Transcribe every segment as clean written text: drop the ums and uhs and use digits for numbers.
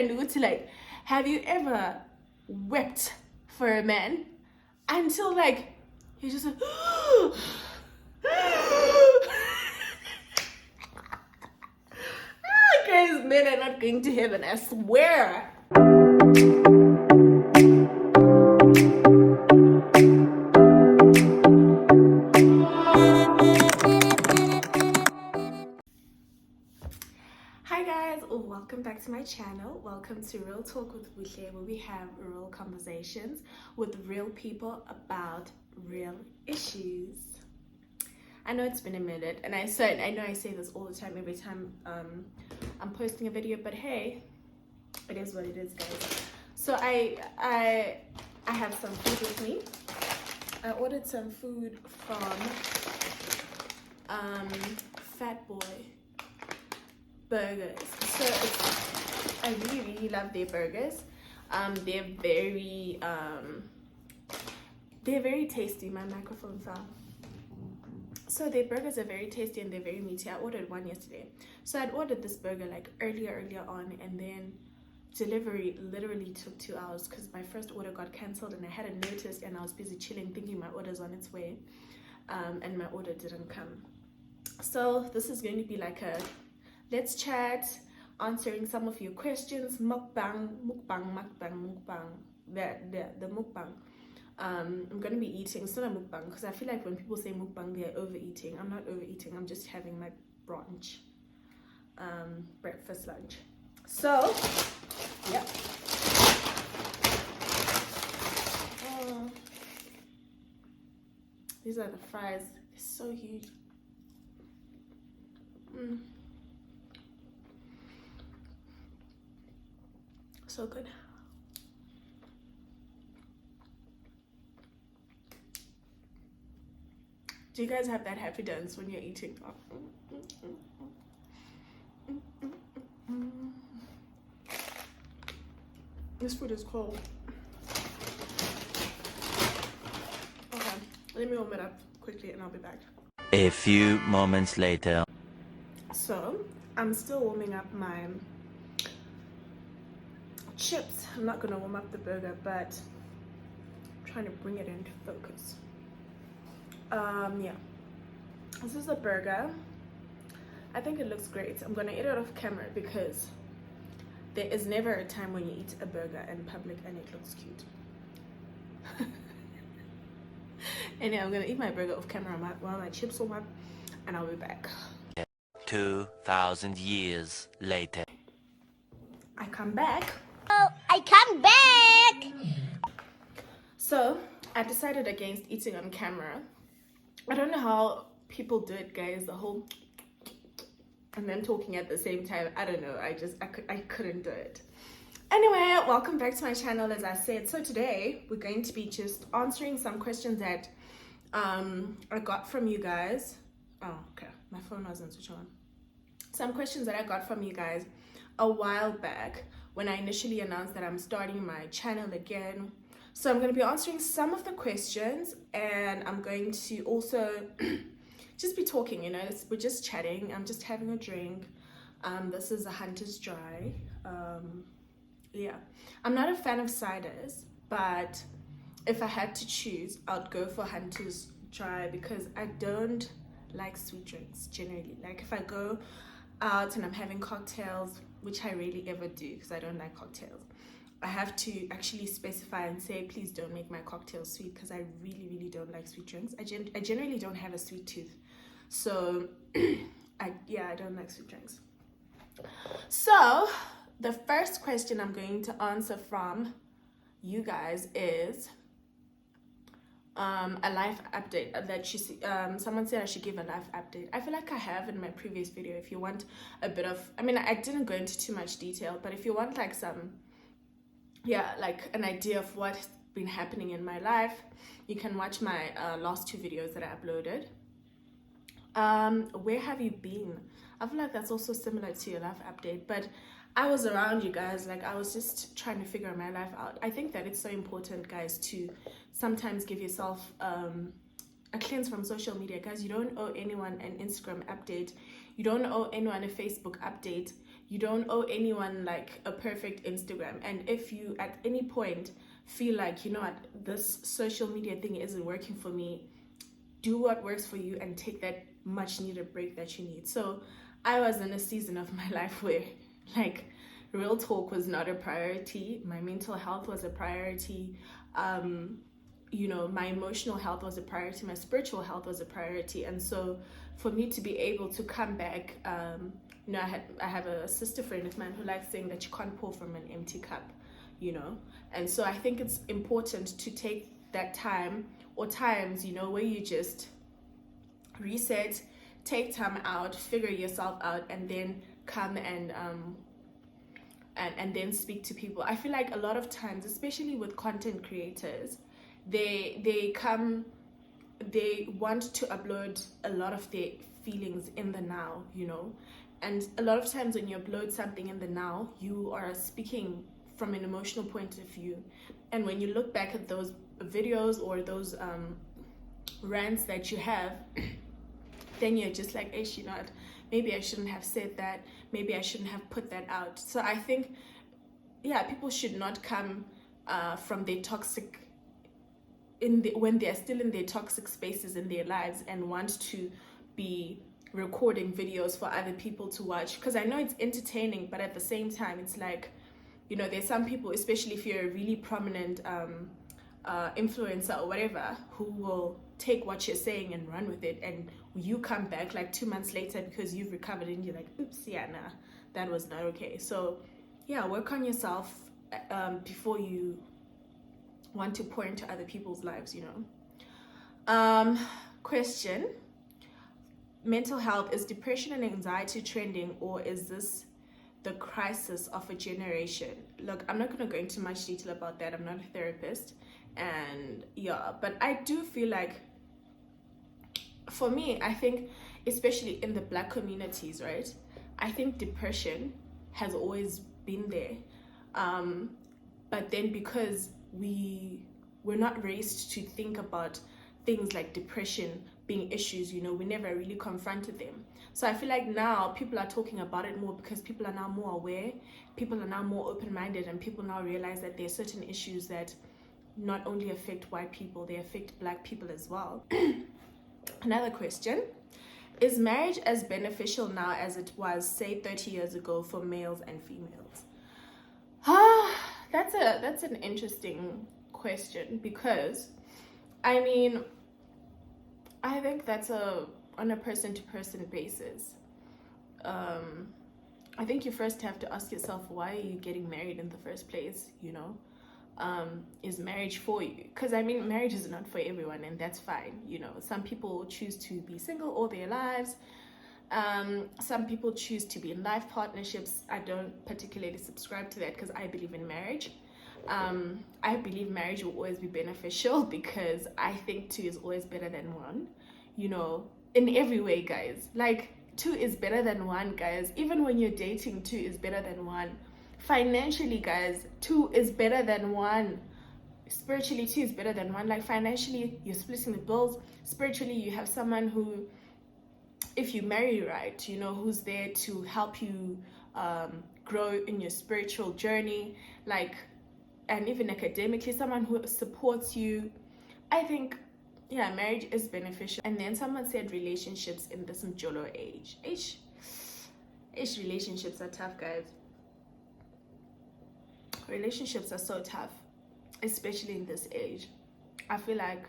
And like, have you ever wept for a man until like he's just like guys, men are not going to heaven, I swear. Hi guys, welcome back to my channel. Welcome to Real Talk with Buhle, where we have real conversations with real people about real issues. I know it's been a minute, and I know I say this all the time every time I'm posting a video, but hey, it is what it is, guys. So I have some food with me. I ordered some food from Fat Boy Burgers. So I really love their burgers. They're very tasty. My microphone fell. So their burgers are very tasty and they're very meaty. I ordered one yesterday. So I'd ordered this burger like earlier on, and then delivery literally took 2 hours because my first order got cancelled and I hadn't noticed, and I was busy chilling thinking my order's on its way, and my order didn't come. So this is going to be like a let's chat, answering some of your questions. Mukbang, the mukbang. I'm gonna be eating. It's not a mukbang because I feel like when people say mukbang, they're overeating. I'm not overeating. I'm just having my brunch, breakfast, lunch. So, yeah. These are the fries. They're so huge. So good. Do you guys have that happy dance when you're eating? This food is cold. Okay, let me warm it up quickly and I'll be back. A few moments later. So, I'm still warming up my chips. I'm not gonna warm up the burger, but I'm trying to bring it into focus. Yeah, this is a burger. I think it looks great. I'm gonna eat it off camera because there is never a time when you eat a burger in public and it looks cute. Anyway, I'm gonna eat my burger off camera while my chips warm up, and I'll be back. 2,000 years later. I come back. Oh, I come back! So, I decided against eating on camera. I don't know how people do it, guys, the whole and then talking at the same time. I don't know, I couldn't do it. Anyway, welcome back to my channel, as I said. So today we're going to be just answering some questions that I got from you guys. Oh, okay, my phone wasn't switched on. Some questions that I got from you guys a while back when I initially announced that I'm starting my channel again. So I'm going to be answering some of the questions, and I'm going to also just be talking, you know, we're just chatting. I'm just having a drink. This is a Hunter's Dry. Yeah, I'm not a fan of ciders, but if I had to choose, I'd go for Hunter's Dry because I don't like sweet drinks generally. Like if I go out and I'm having cocktails, which I rarely ever do because I don't like cocktails, I have to actually specify and say, please don't make my cocktails sweet because I really don't like sweet drinks. I generally don't have a sweet tooth, so I don't like sweet drinks. So the first question I'm going to answer from you guys is a life update that someone said I should give a life update. I feel like I have in my previous video. If you want a bit of, I mean, I didn't go into too much detail, but if you want like some, like an idea of what's been happening in my life, you can watch my last 2 videos that I uploaded. Where have you been? I feel like that's also similar to your life update, but I was around you guys. Like I was just trying to figure my life out. I think that it's so important, guys, to sometimes give yourself a cleanse from social media, guys. You don't owe anyone an Instagram update. You don't owe anyone a Facebook update. you don't owe anyone like a perfect Instagram. And if you at any point feel like, you know what, this social media thing isn't working for me, do what works for you and take that much needed break that you need. So I was in a season of my life where like real talk was not a priority. My mental health was a priority. You know, my emotional health was a priority. My spiritual health was a priority. And so for me to be able to come back, you know, I have a sister friend of mine who likes saying that you can't pour from an empty cup, you know. And so I think it's important to take that time, or times, you know, where you just reset, take time out, figure yourself out, and then come and then speak to people. I feel like a lot of times, especially with content creators, they want to upload a lot of their feelings in the now, you know. And a lot of times when you upload something in the now, you are speaking from an emotional point of view. And when you look back at those videos or those rants that you have, then you're just like, hey, you know what, maybe I shouldn't have said that, maybe I shouldn't have put that out. So I think, yeah, people should not come from their toxic, when they're still in their toxic spaces in their lives and want to be recording videos for other people to watch. Because I know it's entertaining, but at the same time, it's like, you know, there's some people, especially if you're a really prominent influencer or whatever, who will take what you're saying and run with it, and you come back like 2 months later because you've recovered and you're like, oops, yeah, nah, that was not okay. So yeah, work on yourself before you want to pour into other people's lives, you know. Question: mental health, is depression and anxiety trending, or is this the crisis of a generation? Look, I'm not going to go into much detail about that. I'm not a therapist, and yeah, but I do feel like, for me, I think, especially in the Black communities, right, I think depression has always been there, but then because we're not raised to think about things like depression being issues, you know, we never really confronted them. So I feel like now people are talking about it more because people are now more aware, people are now more open-minded, and people now realize that there are certain issues that not only affect white people, they affect Black people as well. Another question: is marriage as beneficial now as it was, say, 30 years ago for males and females? That's an interesting question, because I mean, I think that's on a person-to-person basis. I think you first have to ask yourself, why are you getting married in the first place, you know? Is marriage for you? Because I mean, marriage is not for everyone, and that's fine, you know. Some people choose to be single all their lives. Some people choose to be in life partnerships. I don't particularly subscribe to that because I believe in marriage. I believe marriage will always be beneficial because I think two is always better than one, you know, in every way, guys. Like, two is better than one, guys. Even when you're dating, two is better than one. Financially, guys, two is better than one. Spiritually, two is better than one. Like, financially, you're splitting the bills. Spiritually, you have someone who, if you marry right, you know, who's there to help you grow in your spiritual journey, like, and even academically, someone who supports you. I think, yeah, marriage is beneficial. And then someone said relationships in this Mjolo age. Relationships are tough, guys. Relationships are so tough, especially in this age. I feel like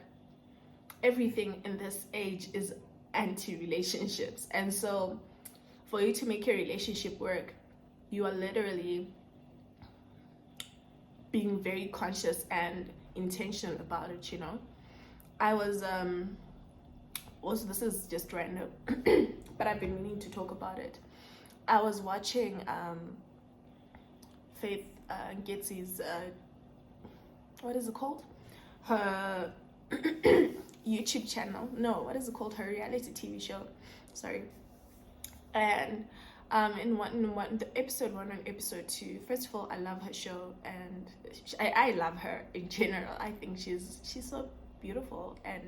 everything in this age is anti-relationships. And so for you to make your relationship work, you are literally being very conscious and intentional about it, you know. I was also, this is just random, but I've been meaning to talk about it. I was watching Faith Getsy's what is it called, her YouTube channel, no, what is it called, her reality TV show, sorry. And in the episode 1 and episode 2, first of all, I love her show, and I love her in general. I think she's so beautiful, and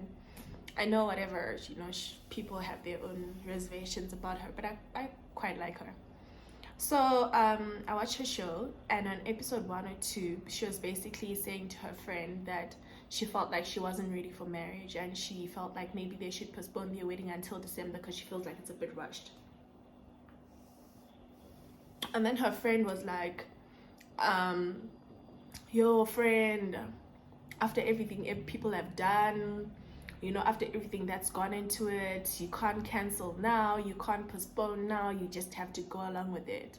I know whatever, you know, people have their own reservations about her, but I quite like her. So I watched her show, and on episode 1 or 2, she was basically saying to her friend that she felt like she wasn't ready for marriage, and she felt like maybe they should postpone their wedding until December because she feels like it's a bit rushed. And then her friend was like, your friend, after everything people have done, you know, after everything that's gone into it, you can't cancel now, you can't postpone now, you just have to go along with it.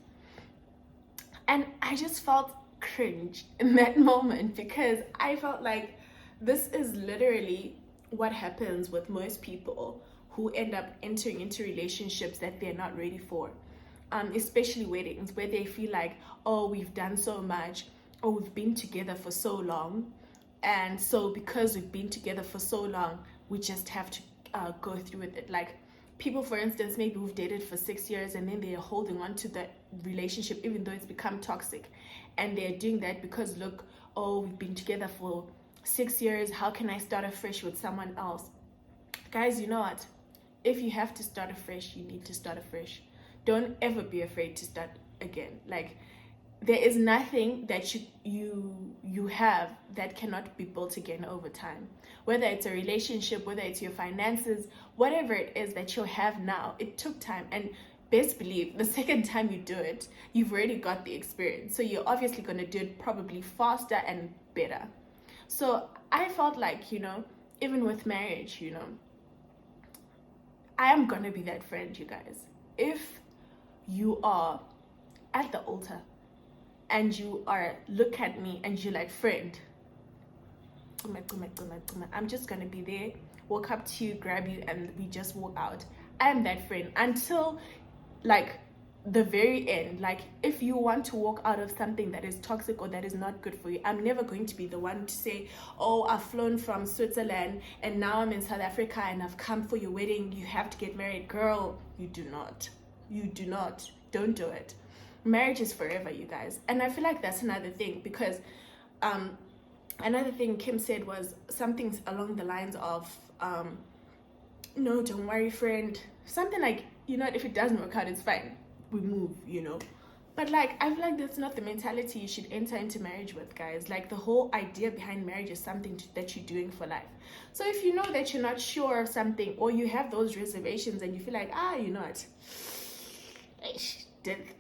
And I just felt cringe in that moment, because I felt like this is literally what happens with most people who end up entering into relationships that they're not ready for. Especially weddings, where they feel like, oh, we've done so much, or we've been together for so long, and so because we've been together for so long, we just have to go through with it. Like people, for instance, maybe who've dated for 6 years and then they're holding on to that relationship even though it's become toxic, and they're doing that because, look, oh, we've been together for 6 years, how can I start afresh with someone else? Guys, you know what? If you have to start afresh, you need to start afresh. Don't ever be afraid to start again. Like, there is nothing that you have that cannot be built again over time. Whether it's a relationship, whether it's your finances, whatever it is that you have now, it took time. And best believe, the second time you do it, you've already got the experience. So you're obviously going to do it probably faster and better. So I felt like, you know, even with marriage, you know, I am going to be that friend, you guys. If you are at the altar and you are, look at me and you're like, friend, I'm just gonna be there, walk up to you, grab you, and we just walk out. I am that friend until like the very end. Like, if you want to walk out of something that is toxic or that is not good for you, I'm never going to be the one to say, oh, I've flown from Switzerland and now I'm in South Africa and I've come for your wedding, you have to get married. Girl, you do not. Don't do it. Marriage is forever, you guys. And I feel like that's another thing, because another thing Kim said was something along the lines of no, don't worry, friend, something like, you know, if it doesn't work out, it's fine, we move, you know. But like, I feel like that's not the mentality you should enter into marriage with, guys. Like, the whole idea behind marriage is something that you're doing for life. So if you know that you're not sure of something, or you have those reservations and you feel like, you know what,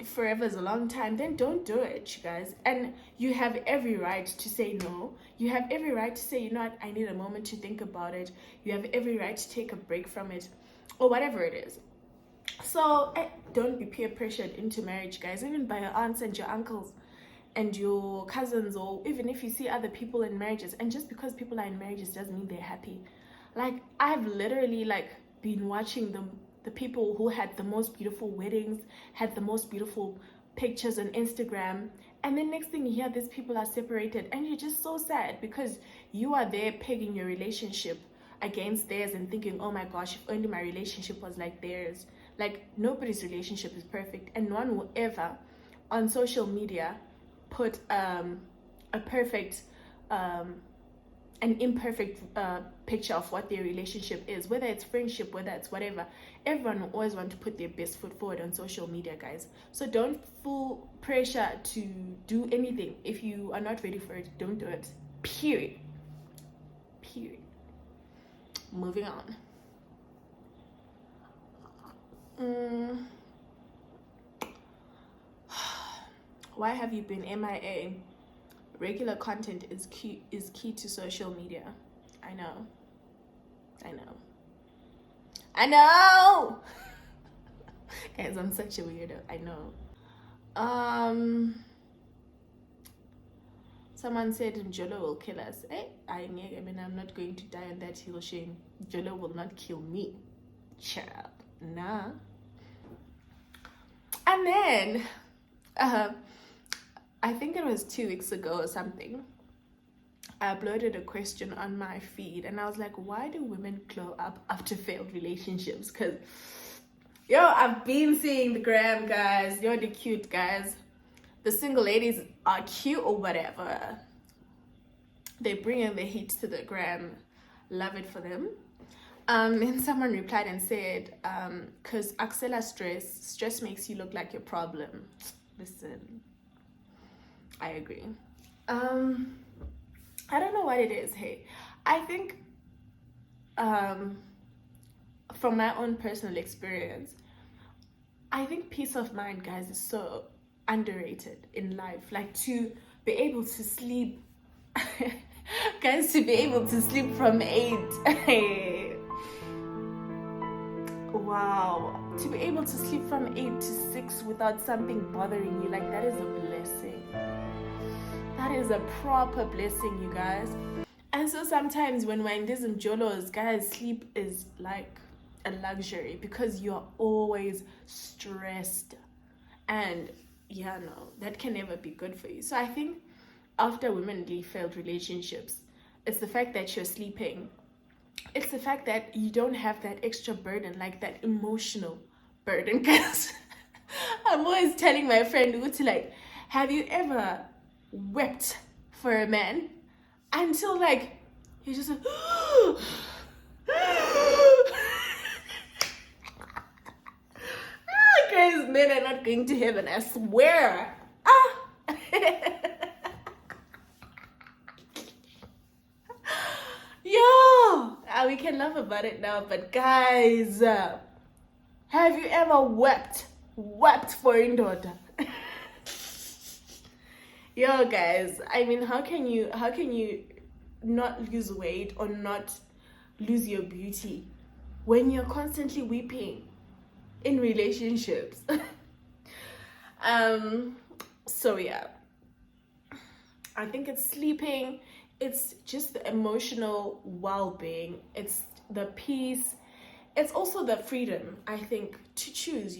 forever is a long time, then don't do it, you guys. And you have every right to say no. You have every right to say, you know what, I need a moment to think about it. You have every right to take a break from it, or whatever it is. So don't be peer pressured into marriage, guys, even by your aunts and your uncles and your cousins, or even if you see other people in marriages. And just because people are in marriages doesn't mean they're happy. Like, I've literally like been watching the people who had the most beautiful weddings, had the most beautiful pictures on Instagram, and then next thing you hear, these people are separated, and you're just so sad because you are there pegging your relationship against theirs and thinking, oh my gosh, if only my relationship was like theirs. Like, nobody's relationship is perfect, and no one will ever on social media put a perfect an imperfect picture of what their relationship is, whether it's friendship, whether it's whatever. Everyone will always want to put their best foot forward on social media, guys. So don't feel pressure to do anything. If you are not ready for it, don't do it. Period. Moving on. Why have you been MIA? Regular content is key to social media. I know. Guys, I'm such a weirdo. I know. Someone said Mjolo will kill us. I mean, I'm not going to die on that hill shame. Mjolo will not kill me. Child. Nah. And then I think it was 2 weeks ago or something, I uploaded a question on my feed, and I was like, why do women glow up after failed relationships? Because, I've been seeing the gram, guys. You're the cute guys. The single ladies are cute or whatever. They bring in the heat to the gram. Love it for them. Then someone replied and said, because Axela stress makes you look like your problem. Listen, I agree. I don't know what it is. Hey, I think from my own personal experience, I think peace of mind, guys, is so underrated in life. Like to be able to sleep, guys, to be able to sleep from 8. Wow, to be able to sleep from 8 to 6 without something bothering you, like that is a blessing. That is a proper blessing, you guys. And so sometimes when we're in these Mjolos, guys, sleep is like a luxury because you're always stressed. And yeah, no, that can never be good for you. So I think after women leave failed relationships, it's the fact that you're sleeping. It's the fact that you don't have that extra burden, like that emotional burden. Because I'm always telling my friend Uti, like, have you ever wept for a man until like you just like, guys, men are not going to heaven, I swear. Yo, we can laugh about it now, but guys, have you ever wept for your daughter? Yo, guys, I mean, how can you not lose weight or not lose your beauty when you're constantly weeping in relationships? So yeah, I think it's sleeping, it's just the emotional well-being, it's the peace, it's also the freedom, I think, to choose,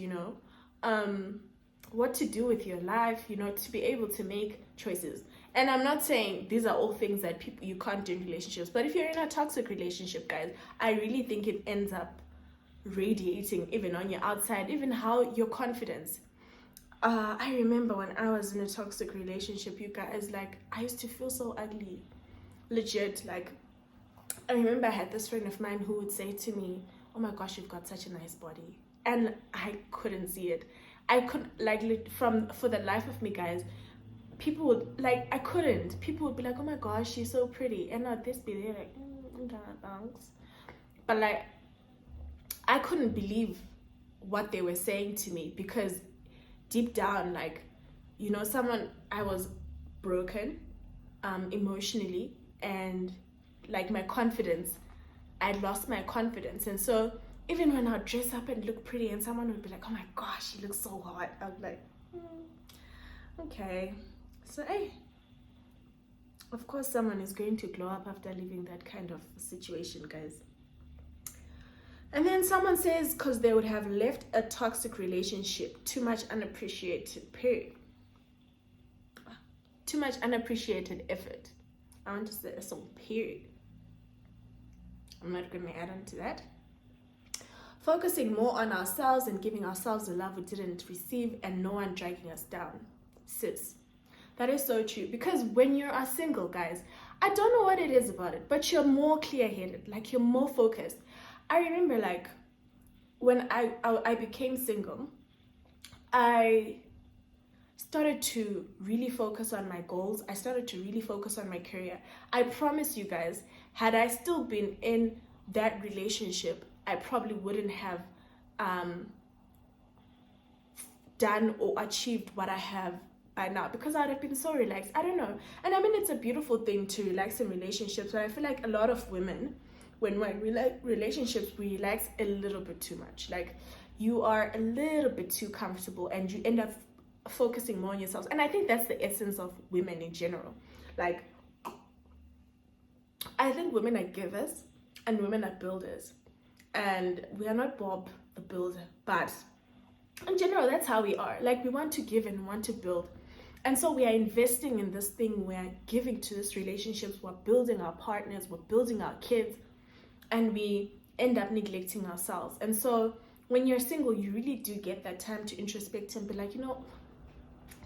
what to do with your life, to be able to make choices. And I'm not saying these are all things that you can't do in relationships, but if you're in a toxic relationship, guys, I really think it ends up radiating even on your outside, even how your confidence. I remember when I was in a toxic relationship, you guys, like, I used to feel so ugly, legit. Like, I remember I had this friend of mine who would say to me, oh my gosh, you've got such a nice body, and I couldn't see it. I couldn't, like, for the life of me, guys, people would, like, I couldn't. People would be like, oh my gosh, she's so pretty, and I'd this be there like, thanks. But like, I couldn't believe what they were saying to me, because deep down, like, I was broken emotionally, and like my confidence, I'd lost my confidence. And so even when I'd dress up and look pretty and someone would be like, oh my gosh, she looks so hot, I'd be like, okay. So hey, of course someone is going to glow up after leaving that kind of situation, guys. And then someone says, because they would have left a toxic relationship, too much unappreciated effort. I want to say some period. I'm not going to add on to that. Focusing more on ourselves and giving ourselves the love we didn't receive, and no one dragging us down. Sis, that is so true. Because when you are single, guys, I don't know what it is about it, but you're more clear-headed, like you're more focused. I remember, like, when I became single, I started to really focus on my goals. I started to really focus on my career. I promise you guys, had I still been in that relationship, I probably wouldn't have done or achieved what I have by now, because I would have been so relaxed. I don't know. And I mean, it's a beautiful thing to relax in relationships, but I feel like a lot of women, when we're in relationships, we relax a little bit too much. Like, you are a little bit too comfortable and you end up focusing more on yourselves. And I think that's the essence of women in general. Like, I think women are givers and women are builders. And we are not Bob the Builder, but in general, that's how we are. Like, we want to give and want to build. And so we are investing in this thing. We are giving to this relationships. We're building our partners. We're building our kids. And we end up neglecting ourselves. And so when you're single, you really do get that time to introspect and be like,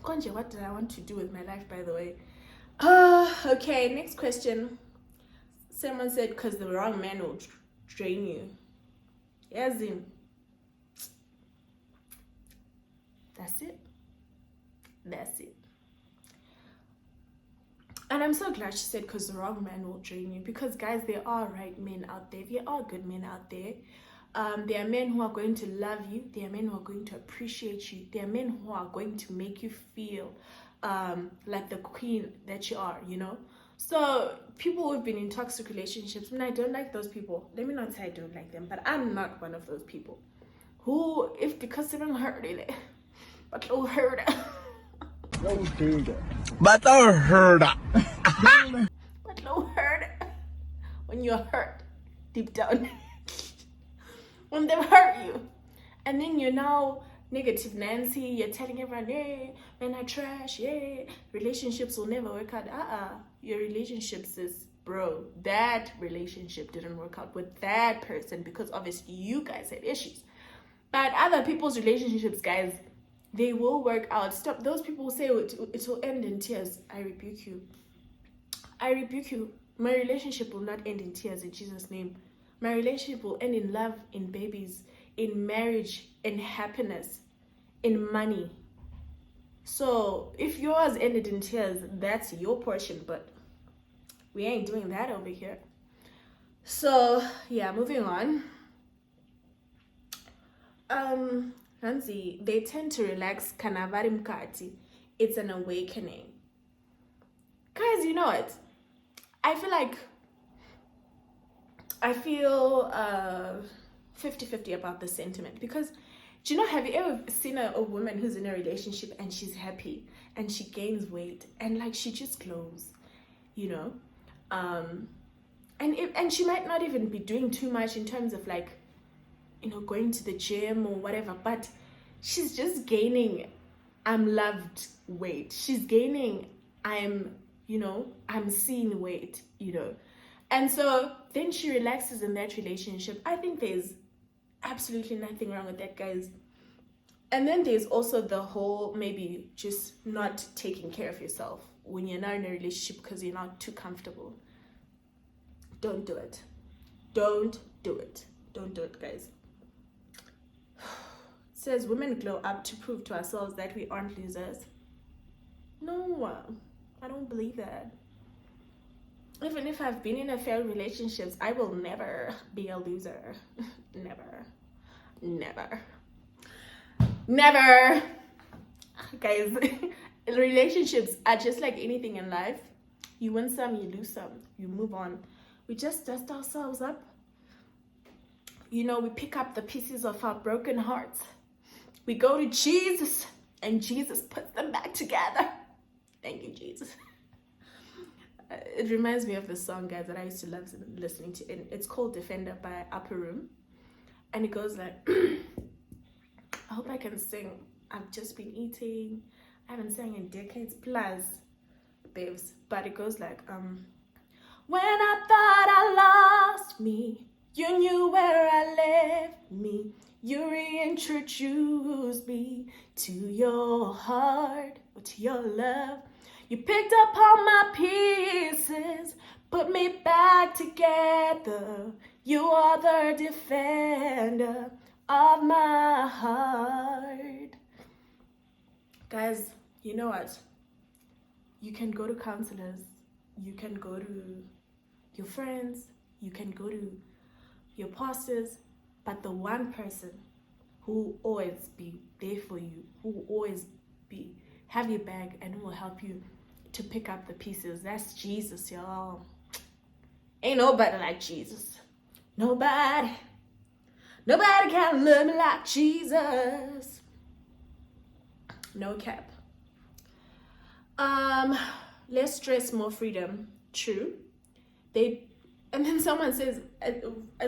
Konje, what did I want to do with my life, by the way? Okay, next question. Someone said, because the wrong man will drain you. Yes, in. That's it. That's it. And I'm so glad she said, because the wrong man will drain you. Because guys, there are right men out there. There are good men out there. There are men who are going to love you. There are men who are going to appreciate you. There are men who are going to make you feel like the queen that you are, you know. So people who've been in toxic relationships, and I don't like those people. Let me not say I don't like them, but I'm not one of those people who, if because they don't hurt it, but they'll hurt it. But I heard that. But no hurt when you're hurt deep down. When they hurt you. And then you're now negative Nancy. You're telling everyone, hey, men are trash. Yeah, relationships will never work out. Your relationships is, bro, that relationship didn't work out with that person because obviously you guys had issues. But other people's relationships, guys, they will work out. Stop. Those people who say it will end in tears. I rebuke you. I rebuke you. My relationship will not end in tears in Jesus' name. My relationship will end in love, in babies, in marriage, in happiness, in money. So if yours ended in tears, that's your portion. But we ain't doing that over here. So yeah, moving on. Nancy, they tend to relax kanavari mkati. It's an awakening. Guys, you know what? I feel 50-50 about this sentiment because, do you know, have you ever seen a woman who's in a relationship and she's happy and she gains weight and like she just glows, you know? And she might not even be doing too much in terms of like, you know, going to the gym or whatever, but she's just gaining I'm loved weight. She's gaining I'm seeing weight, you know. And so then she relaxes in that relationship. I think there's absolutely nothing wrong with that, guys. And then there's also the whole maybe just not taking care of yourself when you're not in a relationship because you're not too comfortable. Don't do it. Don't do it. Don't do it, guys. It says women glow up to prove to ourselves that we aren't losers. No, I don't believe that. Even if I've been in a failed relationships, I will never be a loser. Never. Guys, relationships are just like anything in life. You win some, you lose some, you move on. We just dust ourselves up. You know, we pick up the pieces of our broken hearts. We go to Jesus, and Jesus puts them back together. Thank you, Jesus. It reminds me of the song, guys, that I used to love listening to. It's called Defender by Upper Room. And it goes like, I hope I can sing. I've just been eating. I haven't sang in decades plus, babes. But it goes like, when I thought I lost me, you knew where I left me. You reintroduced me to your heart, or to your love. You picked up all my pieces, put me back together. You are the defender of my heart. Guys, you know what? You can go to counselors. You can go to your friends. You can go to your pastors. But the one person who will always be there for you, who will always have your back and who will help you to pick up the pieces, that's Jesus, y'all. Ain't nobody like Jesus. Nobody can love me like Jesus. No cap. Less stress, more freedom. True. And then someone says,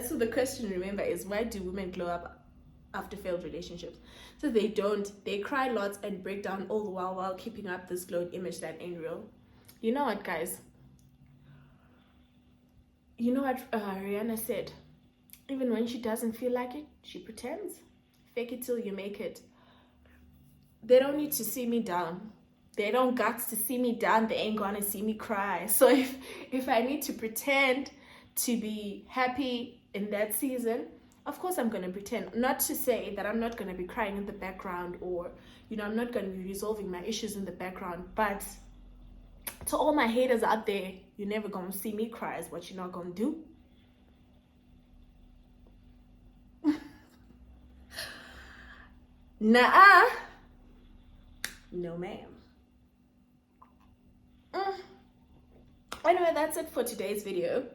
so the question, remember, is why do women glow up after failed relationships? So they don't. They cry lots and break down all the while keeping up this glowed image that ain't real. You know what, guys? You know what Rihanna said? Even when she doesn't feel like it, she pretends. Fake it till you make it. They don't need to see me down. They don't guts to see me down. They ain't gonna see me cry. So if I need to pretend to be happy in that season, of course I'm going to pretend. Not to say that I'm not going to be crying in the background, or I'm not going to be resolving my issues in the background, but to all my haters out there, you're never going to see me cry. Is what you're not going to do. Nah, no ma'am. Anyway, that's it for today's video.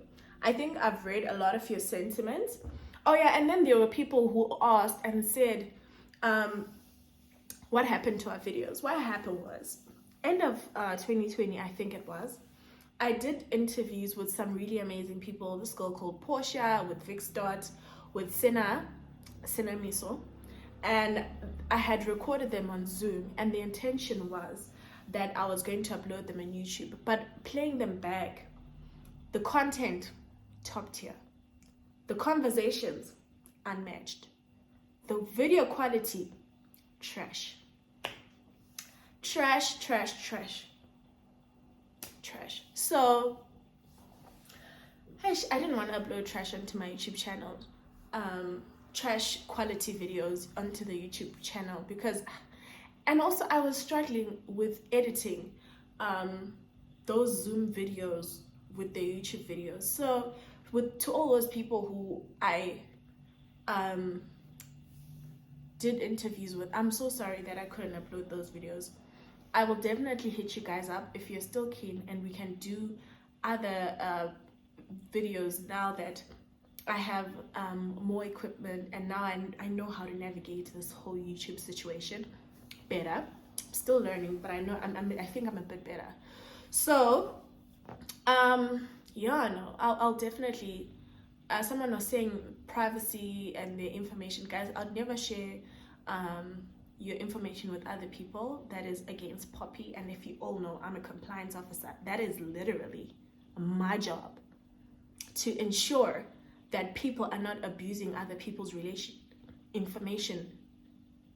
I think I've read a lot of your sentiments. Oh yeah, and then there were people who asked and said, what happened to our videos? What happened was, end of 2020, I think it was, I did interviews with some really amazing people. This girl called Portia, with Vic Stott, with Sina Miso, and I had recorded them on Zoom, and the intention was that I was going to upload them on YouTube, but playing them back, the content, top tier. The conversations, unmatched. The video quality, trash. Trash, trash, trash. Trash. So, I didn't want to upload trash onto my YouTube channel. Trash quality videos onto the YouTube channel because, and also I was struggling with editing those Zoom videos with the YouTube videos. So, to all those people who I did interviews with, I'm so sorry that I couldn't upload those videos. I will definitely hit you guys up if you're still keen, and we can do other videos now that I have more equipment, and now I know how to navigate this whole YouTube situation better. I'm still learning, but I know I think I'm a bit better. So yeah, no, I'll definitely, someone was saying privacy and their information. Guys, I'll never share your information with other people. That is against Poppy, and if you all know, I'm a compliance officer. That is literally my job, to ensure that people are not abusing other people's information.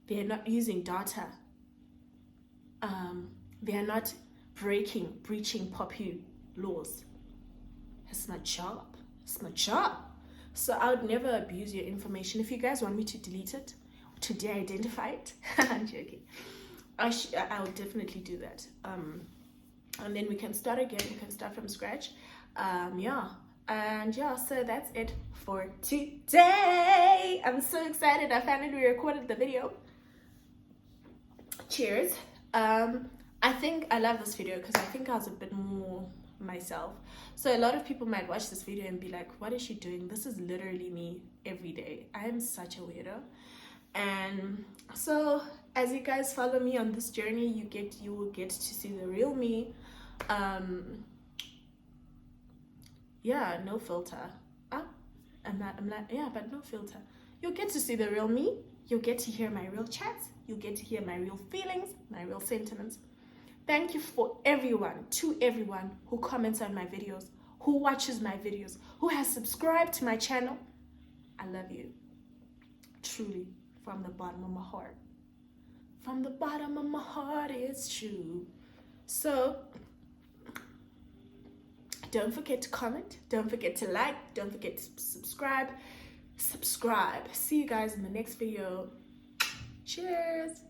They are not using data. They are not breaching Poppy laws. It's my job. It's my job. So I would never abuse your information. If you guys want me to delete it, to de-identify it, I'm joking. I will definitely do that. And then we can start again. We can start from scratch. Yeah. And yeah, so that's it for today. I'm so excited. I finally recorded the video. Cheers. I think I love this video because I think I was a bit more myself. So a lot of people might watch this video and be like, what is she doing? This is literally me every day. I am such a weirdo. And so as you guys follow me on this journey, you will get to see the real me. Yeah, no filter. But no filter. You'll get to see the real me. You'll get to hear my real chats. You'll get to hear my real feelings, my real sentiments. Thank you to everyone who comments on my videos, who watches my videos, who has subscribed to my channel. I love you. Truly, from the bottom of my heart. From the bottom of my heart, it's true. So, don't forget to comment. Don't forget to like. Don't forget to subscribe. See you guys in the next video. Cheers.